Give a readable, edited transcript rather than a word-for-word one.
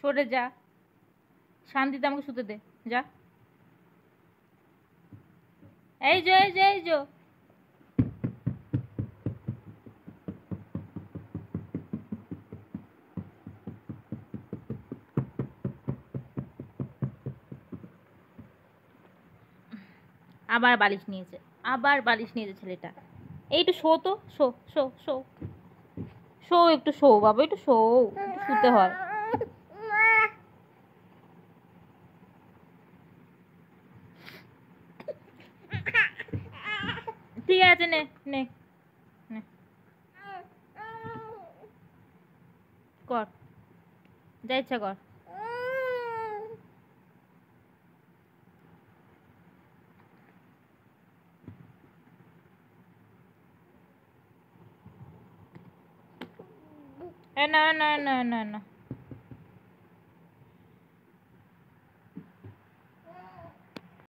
সরে যা, শান্তিতে আমাকে শুতে দে, যা। এই যো এই যো এই যো। আবার বালিশ নিয়েছে, আবার বালিশ নিয়েছে ছেলেটা। এই একটু শো তো, শো শো শো শো, একটু শো বাবা, একটু শো, একটু শুতে হয়। ঠিক আছে, নে নে নে, কর, যা ইচ্ছা কর। না না না না না,